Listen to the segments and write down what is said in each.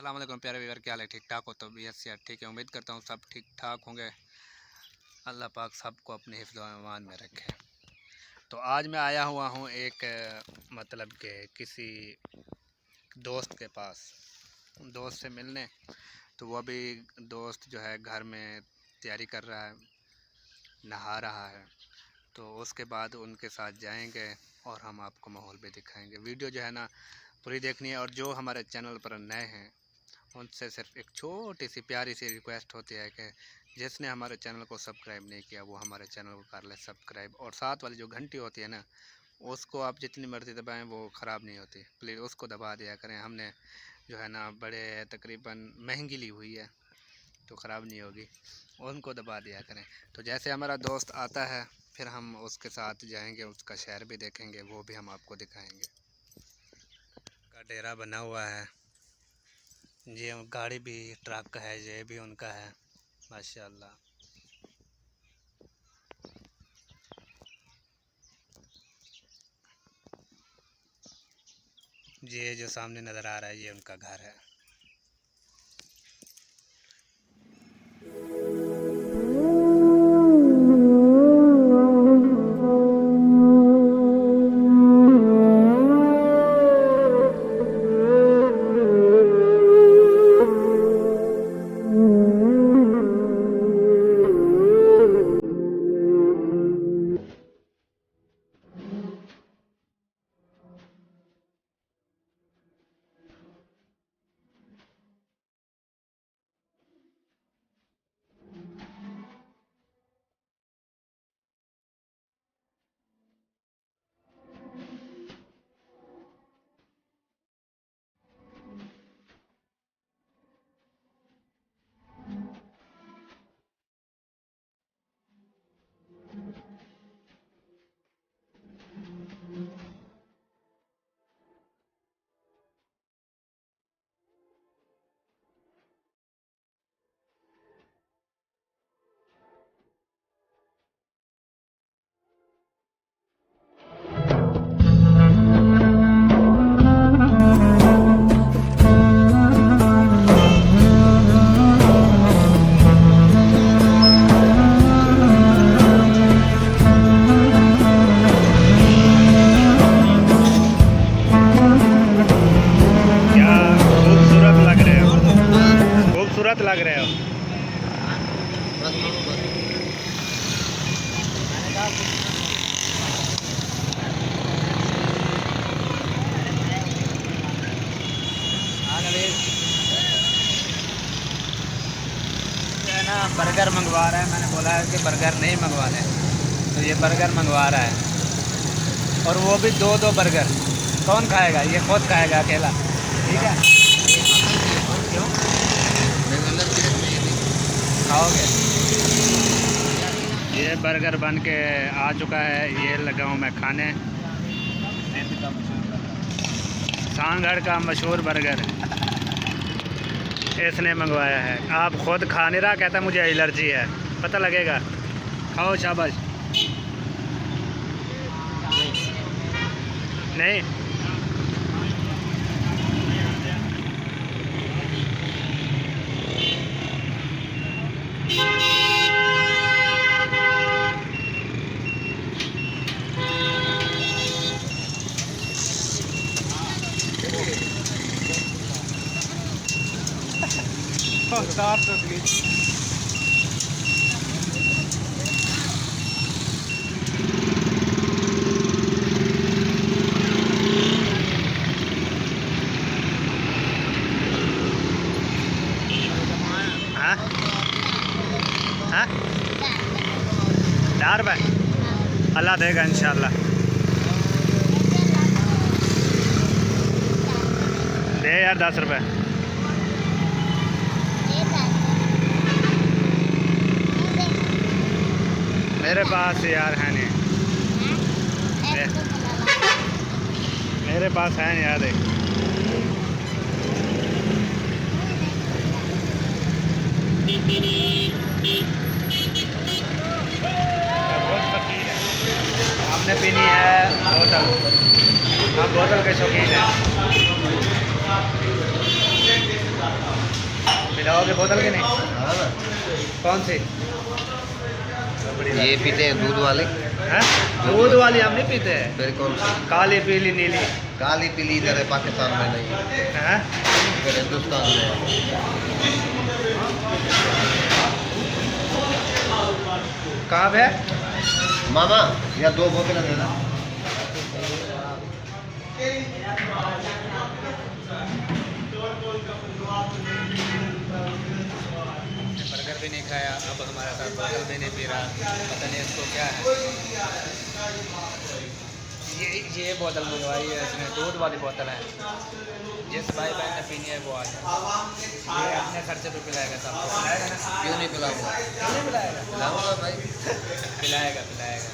अस्सलाम वालेकुम प्यारे व्यूअर, क्या हाल है? ठीक ठाक हो? तो बी एस ठीक है। उम्मीद करता हूँ सब ठीक ठाक होंगे। अल्लाह पाक सबको अपने हिफ्ज़ व अमान में रखे। तो आज मैं आया हुआ हूँ एक मतलब के किसी दोस्त के पास, दोस्त से मिलने। तो वो भी दोस्त जो है घर में तैयारी कर रहा है, नहा रहा है। तो उसके बाद उनके साथ जाएंगे और हम आपको माहौल भी दिखाएंगे। वीडियो जो है ना पूरी देखनी है। और जो हमारे चैनल पर नए हैं उनसे सिर्फ एक छोटी सी प्यारी सी रिक्वेस्ट होती है कि जिसने हमारे चैनल को सब्सक्राइब नहीं किया वो हमारे चैनल को कर ले सब्सक्राइब। और साथ वाली जो घंटी होती है ना उसको आप जितनी मर्ज़ी दबाएं वो ख़राब नहीं होती, प्लीज़ उसको दबा दिया करें। हमने जो है ना बड़े तकरीबन महंगी ली हुई है तो ख़राब नहीं होगी, उनको दबा दिया करें। तो जैसे हमारा दोस्त आता है फिर हम उसके साथ जाएंगे, उसका शहर भी देखेंगे, वो भी हम आपको दिखाएंगे। का डेरा बना हुआ है, ये गाड़ी भी ट्रक है, ये भी उनका है माशाल्लाह। ये जो सामने नज़र आ रहा है ये उनका घर है। खूबसूरत लग रहे हो। ना बर्गर मंगवा रहा है, मैंने बोला है कि बर्गर नहीं मंगवाने, तो ये बर्गर मंगवा रहा है। और वो भी दो बर्गर। कौन खाएगा? ये खुद खाएगा अकेला, ठीक है? क्यों खाओगे? ये बर्गर बन के आ चुका है, ये लगा हूँ मैं खाने। सांगड़ का मशहूर बर्गर इसने मंगवाया है। आप खुद खा नहीं रहा, कहता मुझे एलर्जी है। पता लगेगा, खाओ शाबाश। नहीं साफ हाँ 4 रुपये अल्लाह देगा इंशाल्लाह। दे यार 10 रुपये। मेरे पास यार है नहीं, मेरे पास है नहीं यार। देख हमने पीनी है बोतल, हम बोतल के शौकीन हैं। पिलाओगे बोतल के नहीं? हाँ ना, कौन सी? ये पीते हैं दूध वाली। हैं? दूध वाली हम नहीं पीते हैं। फिर कौन सी? काली पीली नीली। काली पीली इधर है, पाकिस्तान में नहीं है, हैं? इधर हिंदुस्तान में है। कहाँ पे? मामा या 2 बोतलें दे दो। बर्गर भी नहीं खाया, अब हमारे साथ बोतल भी नहीं पी रहा, पता नहीं इसको क्या है। ये बोतल मंगवाई है इसने, दूध वाली बोतल है। जिस भाई बहन ने पीनी है वो आ जाए, ये अपने खर्चे पे पिलाएगा सबको। पिलाएगा ना? क्यों नहीं पिलाऊंगा? क्यों नहीं पिलाएगा? पिलाऊंगा भाई। पिलाएगा पिलाएगा।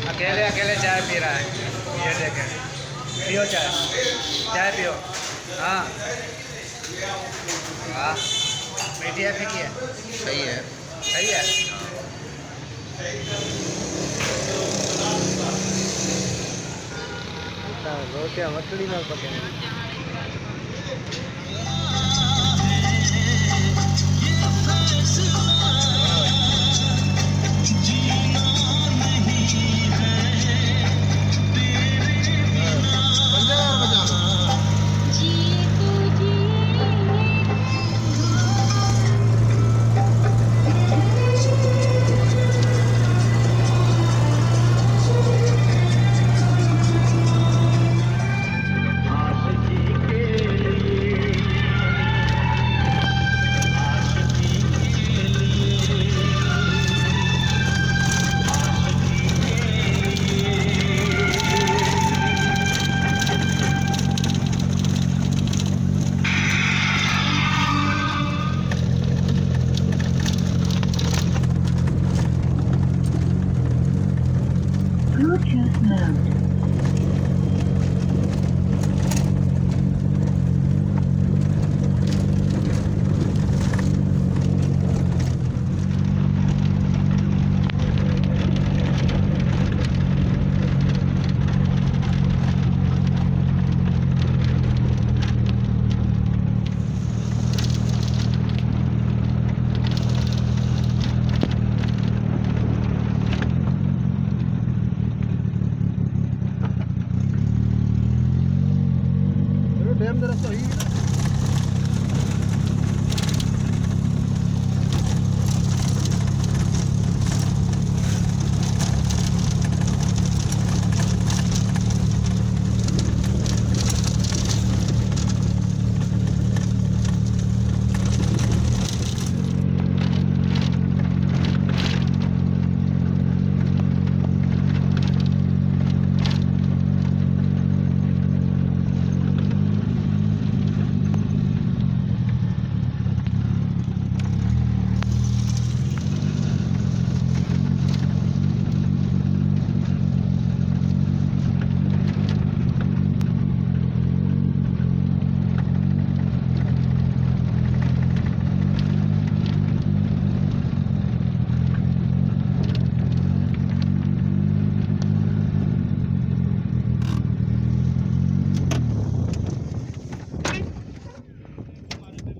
अकेले अकेले चाय पी रहा है, ये देखें। पियो चाय, चाय पियो। हाँ हाँ, मीठी है फीकी है? सही है। सही है। रोटियाँ मछली में पके। Bluetooth mode. डैम जरा सही है।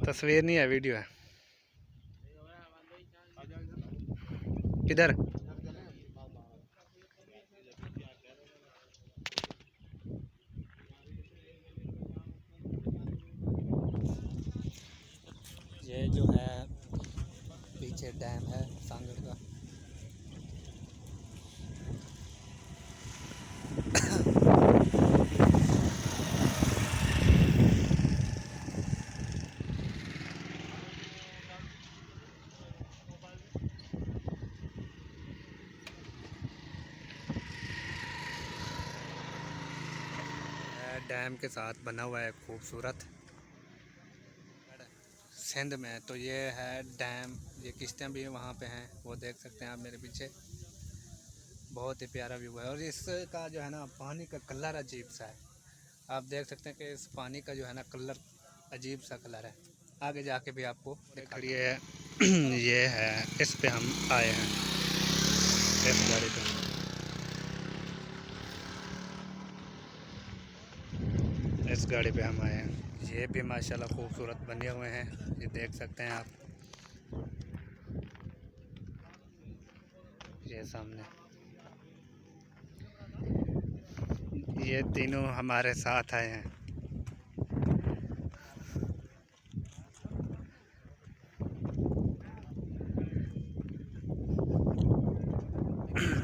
तस्वीर नहीं है, वीडियो है। किधर? ये जो है पीछे डैम है सांगड़ का। डैम के साथ बना हुआ है खूबसूरत सिंध में। तो ये है डैम, ये किश्तियाँ भी वहाँ पे हैं, वो देख सकते हैं आप मेरे पीछे। बहुत ही प्यारा व्यू है और इसका जो है ना पानी का कलर अजीब सा है। आप देख सकते हैं कि इस पानी का जो है ना कलर अजीब सा कलर है। आगे जाके भी आपको खड़ी है ये है, इस पे हम आए हैं, इस गाड़ी पे। इस गाड़ी पे हम आए हैं। ये भी माशाल्लाह खूबसूरत बने हुए हैं, ये देख सकते हैं आप। ये सामने ये तीनों हमारे साथ आए हैं।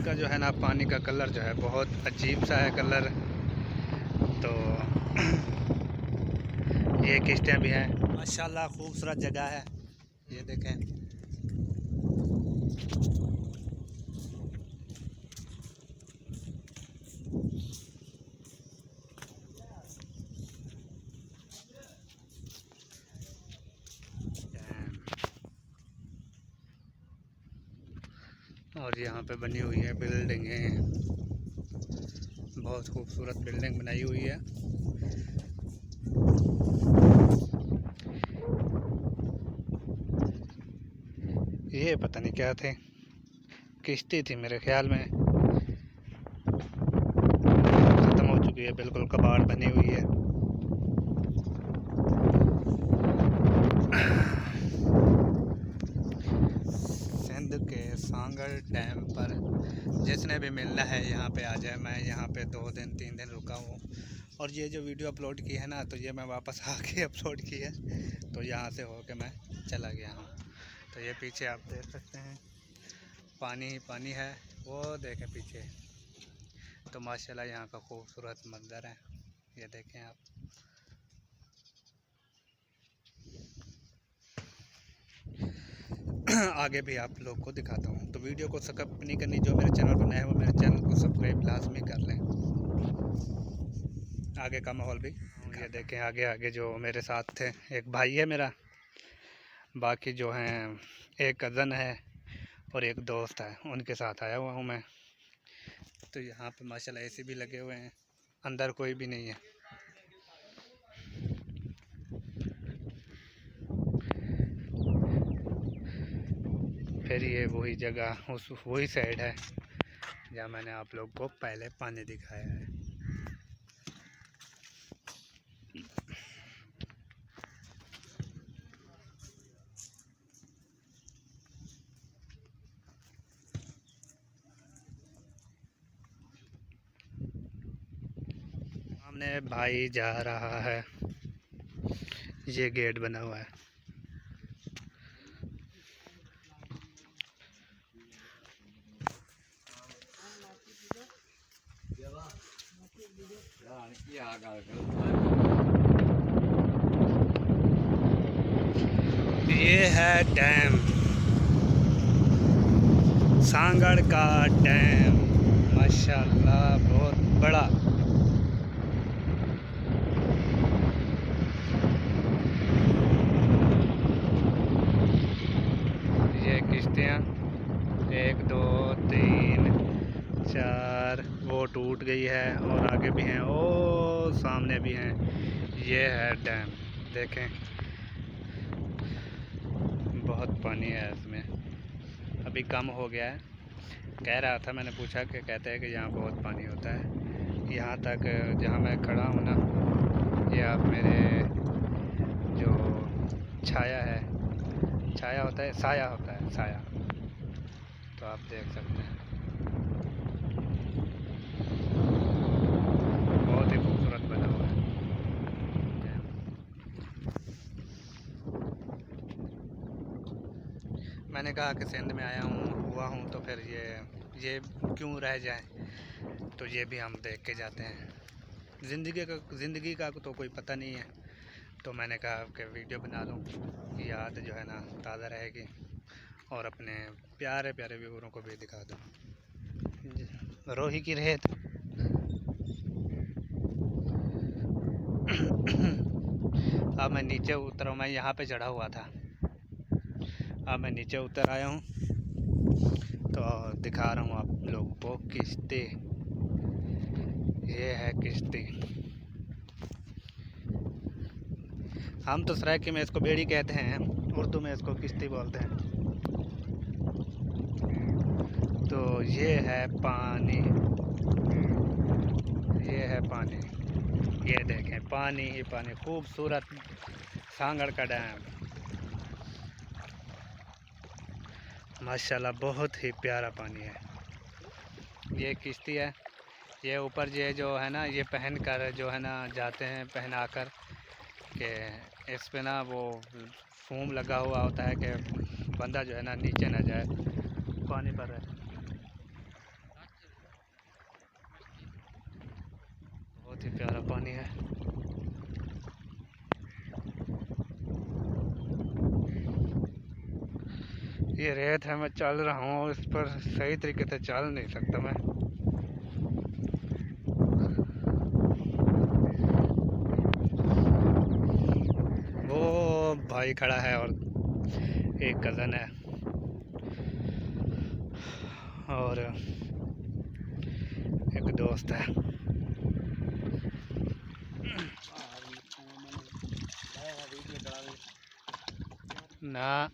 इसका जो है ना पानी का कलर जो है बहुत अजीब सा है कलर। तो ये किश्तियाँ भी हैं माशाल्लाह, खूबसूरत जगह है। ये देखें, और यहाँ पे बनी हुई है बिल्डिंगें, बहुत खूबसूरत बिल्डिंग बनाई हुई है। ये पता नहीं क्या थे, किश्ती थी मेरे ख्याल में, ख़त्म हो चुकी है, बिल्कुल कबाड़ बनी हुई है। सिंध के सांगड़ डैम पर जिसने भी मिलना है यहाँ पे आ जाए। मैं यहाँ पे 2 दिन 3 दिन रुका हूँ, और ये जो वीडियो अपलोड की है ना, तो ये मैं वापस आके अपलोड की है, तो यहाँ से होके मैं चला गया हूँ। तो ये पीछे आप देख सकते हैं पानी ही पानी है, वो देखें पीछे। तो माशाल्लाह यहाँ का खूबसूरत मंज़र है, ये देखें आप। आगे भी आप लोग को दिखाता हूँ। तो वीडियो को स्किप नहीं करनी, जो मेरे चैनल पर नए हैं वो मेरे चैनल को सब्सक्राइब लाजमी कर लें। आगे का माहौल भी ये देखें। आगे आगे जो मेरे साथ थे, एक भाई है मेरा, बाकी जो हैं एक कज़न है और एक दोस्त है, उनके साथ आया हुआ हूँ मैं। तो यहाँ पे माशाल्लाह एसी भी लगे हुए हैं, अंदर कोई भी नहीं है। फिर ये वही जगह उस वही साइड है जहाँ मैंने आप लोग को पहले पानी दिखाया है। सामने भाई जा रहा है, ये गेट बना हुआ है। ये है डैम, सांगड़ का डैम, माशाल्लाह बहुत बड़ा। ये किश्तियाँ 1 2 3 4 वो टूट गई है, और आगे भी हैं, ओ सामने भी हैं। ये है डैम, देखें बहुत पानी है इसमें, अभी कम हो गया है। कह रहा था, मैंने पूछा कि कहते हैं कि यहाँ बहुत पानी होता है। यहाँ तक जहाँ मैं खड़ा हूँ ना, ये आप मेरे जो छाया है, छाया होता है, साया होता है, साया, तो आप देख सकते हैं बहुत ही खूबसूरत बना हुआ है। मैंने कहा कि सिंध में आया हुआ हूँ तो फिर ये क्यों रह जाए, तो ये भी हम देख के जाते हैं। ज़िंदगी का तो कोई पता नहीं है, तो मैंने कहा कि वीडियो बना लूँ, याद जो है ना ताज़ा रहेगी, और अपने प्यारे प्यारे व्यूअरों को भी दिखा दूँ। रोही की रेत अब मैं नीचे उतरा, मैं यहाँ पे चढ़ा हुआ था, अब मैं नीचे उतर आया हूँ, तो दिखा रहा हूँ आप लोगों को किश्ती। ये है किश्ती, हम तो सराइकी में इसको बेड़ी कहते हैं, उर्दू में इसको किश्ती बोलते हैं। तो ये है पानी, ये है पानी। ये देखें पानी ही पानी, खूबसूरत सांगड़ का डैम माशाल्लाह, बहुत ही प्यारा पानी है। ये किश्ती है, ये ऊपर ये जो है ना, ये पहन कर जो है ना जाते हैं, पहना कर कि इस पे ना वो फोम लगा हुआ होता है कि बंदा जो है ना नीचे ना जाए, पानी पर रहे। बहुत ही प्यारा पानी है। ये रेत है, मैं चल रहा हूँ इस पर, सही तरीके से चल नहीं सकता मैं। वो भाई खड़ा है और एक कज़न है और एक दोस्त है। ना